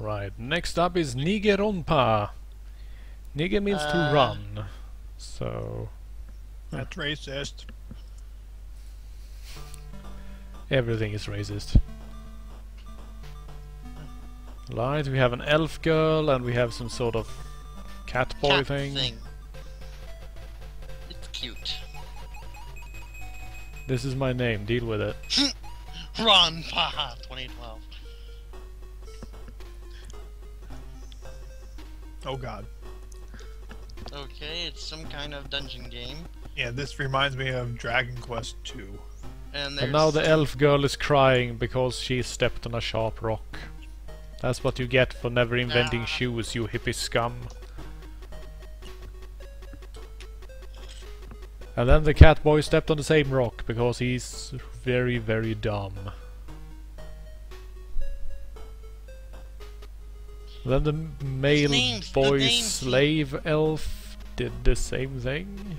Right, next up is Nigeronpa. Niger means to run. So That's racist. everything is racist. Right, we have an elf girl and we have some sort of cat boy thing. It's cute. This is my name, deal with it. Run, Paha, 2012. Oh god. Okay, it's some kind of dungeon game. Yeah, this reminds me of Dragon Quest II. And And now the elf girl is crying because she stepped on a sharp rock. That's what you get for never inventing shoes, you hippie scum. And then the cat boy stepped on the same rock because he's very, very dumb. Then the male boy slave elf did the same thing.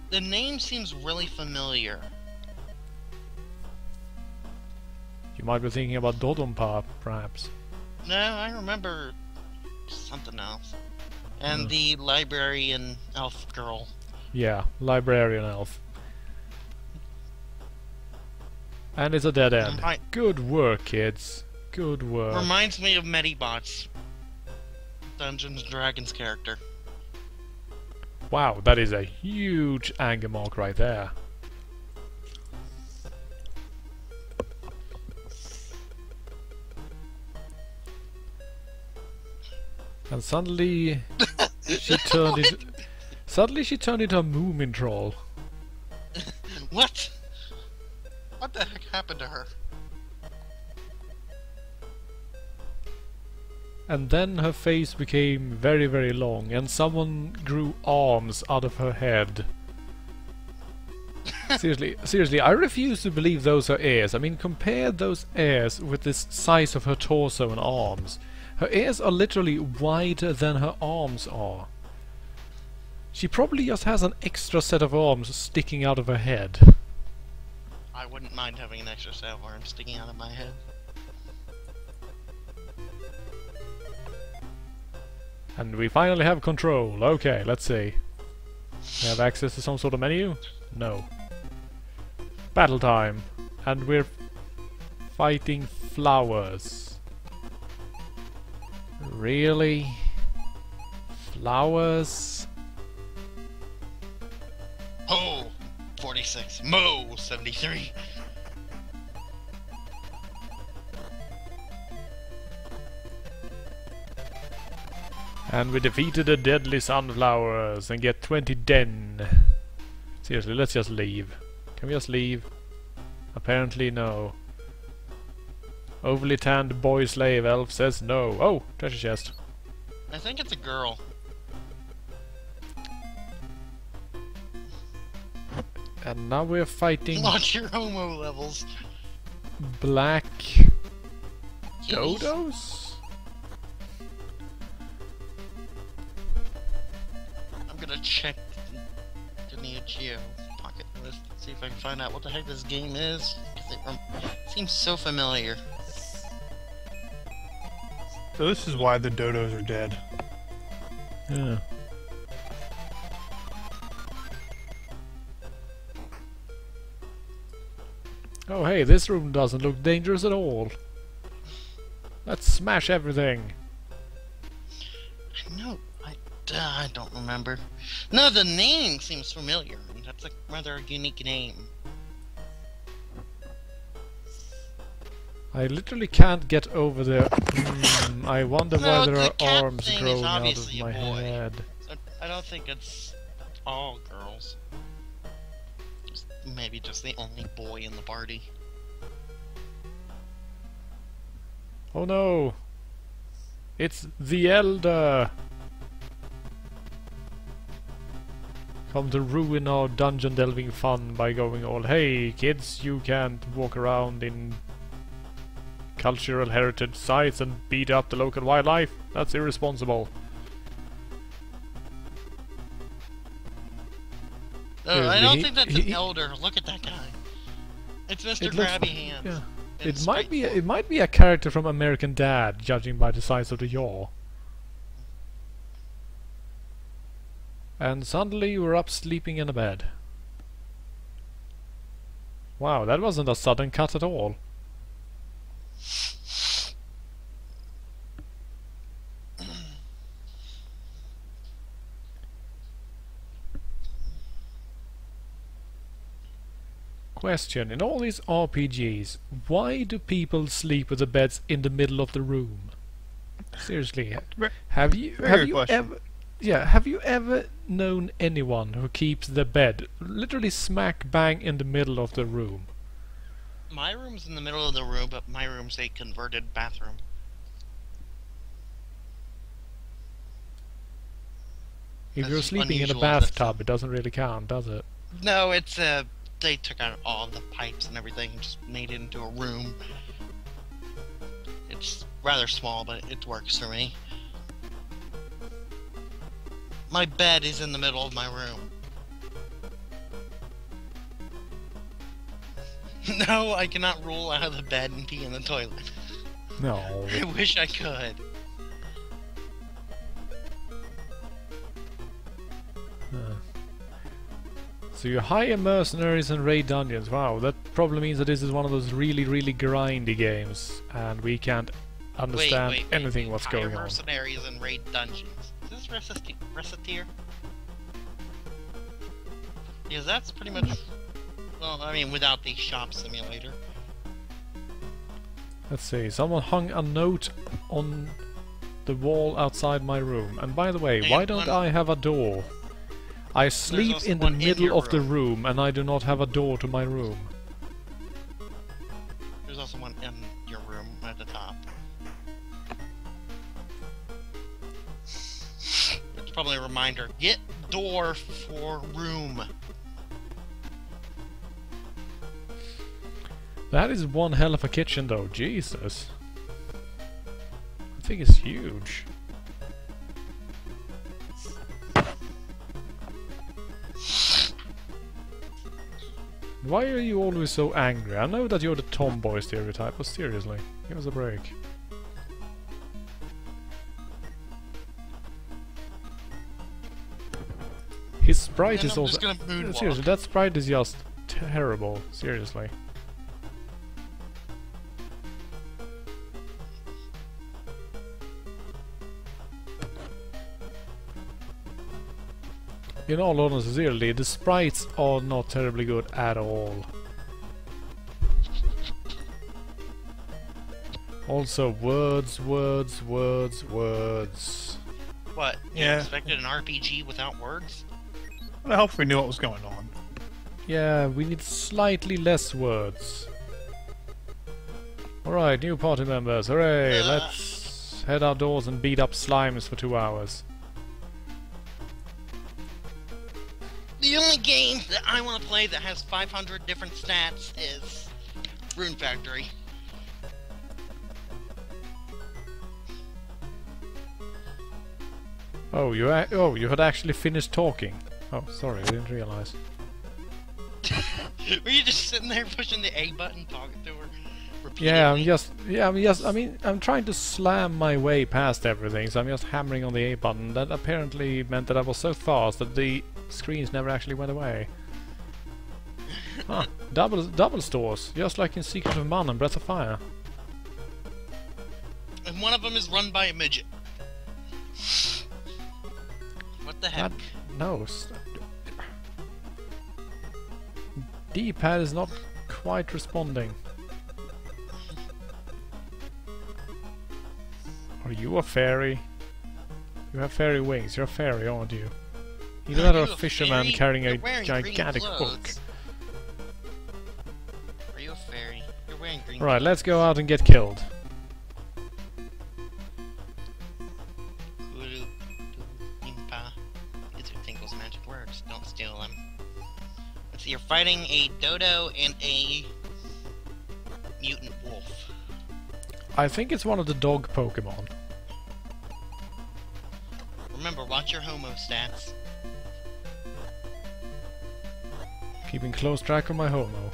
The name seems really familiar. You might be thinking about Dodonpa, perhaps. No, I remember something else. And the librarian elf girl. Yeah, librarian elf. And it's a dead end. Good work, kids. Good work. Reminds me of Medibot's Dungeons & Dragons character. Wow, that is a huge anger mark right there. And suddenly she turned into a Moomin troll. What? What the heck happened to her? And then her face became very, very long, and someone grew arms out of her head. Seriously, I refuse to believe those are ears. I mean, compare those ears with the size of her torso and arms. Her ears are literally wider than her arms are. She probably just has an extra set of arms sticking out of her head. I wouldn't mind having an extra set of arms sticking out of my head. And we finally have control. Okay, let's see. We have access to some sort of menu? No. Battle time. And we're fighting flowers. Really? Flowers? Oh! 46. Mo! 73. And we defeated the deadly sunflowers and get 20 den. Seriously, let's just leave. Can we just leave? Apparently no. Overly tanned boy slave elf says no. Oh, treasure chest. I think it's a girl. And now we're fighting Launch your homo levels. black dodos? I'm gonna check the Geo Pocket list, see if I can find out what the heck this game is. 'Cause it seems so familiar. So this is why the dodos are dead. Yeah. Oh hey, this room doesn't look dangerous at all. Let's smash everything. No, I don't remember. No, the name seems familiar. That's a rather unique name. I literally can't get over there. I wonder why there the are cat arms thing is growing out of obviously a my boy. head. So I don't think it's all girls. Maybe just the only boy in the party. Oh no! It's the Elder! Come to ruin our dungeon delving fun by going all, hey kids, you can't walk around in cultural heritage sites and beat up the local wildlife. That's irresponsible. I don't think that's an elder. Look at that guy. It's Mr. Grabby Hands. Yeah. It might be. spiteful. It might be a character from American Dad, judging by the size of the yaw. And suddenly you were up sleeping in a bed. Wow, that wasn't a sudden cut at all. Question: in all these RPGs, why do people sleep with the beds in the middle of the room? Seriously, have you Very good question. ever? Yeah, have you ever known anyone who keeps the bed literally smack bang in the middle of the room? My room's in the middle of the room, but my room's a converted bathroom. If you're That's sleeping in a unusual, that's- bathtub, it doesn't really count, does it? No, it's they took out all the pipes and everything and just made it into a room. It's rather small, but it works for me. My bed is in the middle of my room. No, I cannot roll out of the bed and pee in the toilet. No. I wish I could. So you hire mercenaries and raid dungeons. Wow, that probably means that this is one of those really, really grindy games, and we can't understand anything what's Hire going on. mercenaries and raid dungeons. Is this reciteer? Because that's pretty much... Well, I mean, without the shop simulator. Let's see, someone hung a note on the wall outside my room. And by the way, And why don't one- I have a door? I sleep also in the one in middle your of the room. room, and I do not have a door to my room. There's also one in your room at the top. It's probably a reminder. Get door for room. That is one hell of a kitchen though, Jesus. I think it's huge. Why are you always so angry? I know that you're the tomboy stereotype, but seriously, give us a break. His sprite And is I'm also... just gonna moonwalk. Seriously, that sprite is just terrible, seriously. In all honesty, really, the sprites are not terribly good at all. Also, words. What? You Yeah. expected an RPG without words? Well, I hope we knew what was going on. Yeah, we need slightly less words. Alright, new party members, hooray! Let's head outdoors and beat up slimes for 2 hours. The only game that I want to play that has 500 different stats is Rune Factory. Oh, you had actually finished talking. Oh, sorry, I didn't realize. Were you just sitting there pushing the A button, talking to her repeatedly? Yeah, I'm trying to slam my way past everything, so I'm just hammering on the A button. That apparently meant that I was so fast that the screens never actually went away. Huh. Double stores, just like in Secret of Mana and Breath of Fire. And one of them is run by a midget. What the heck? No. D-pad is not quite responding. Are you a fairy? You have fairy wings. You're a fairy, aren't you? You're not Are a you fisherman fairy? carrying a You're wearing green gigantic hook. clothes. Are you a fairy? You're wearing green Right, clothes. let's go out and get killed. Uru, impa. These are Tinkle's magic words. Don't steal them. Let's see, you're fighting a dodo and a mutant wolf. I think it's one of the dog Pokemon. Remember, watch your homo stats. Keeping close track of my homo.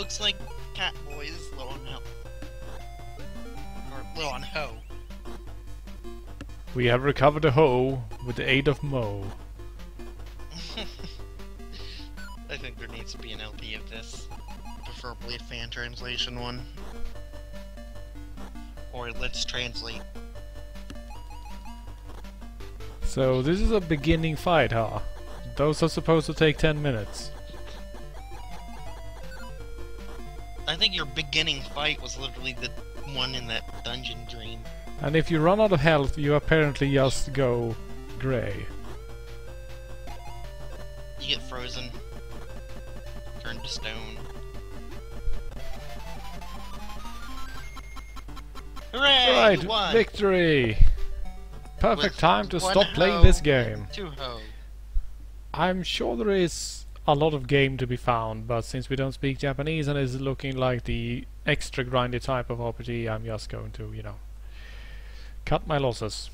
looks like Catboy is low on health. Or low on hoe. We have recovered a hoe with the aid of Mo. I think there needs to be an LP of this. Preferably a fan translation one. Or let's translate. So this is a beginning fight, huh? Those are supposed to take 10 minutes. I think your beginning fight was literally the one in that dungeon dream. And if you run out of health, you apparently just go grey. You get frozen. Turn to stone. Hooray! Right, You won! victory! Perfect With time to one stop playing hoe this game. and 2 hoe. I'm sure there is a lot of game to be found, but since we don't speak Japanese and it's looking like the extra grindy type of RPG, I'm just going to, you know, cut my losses.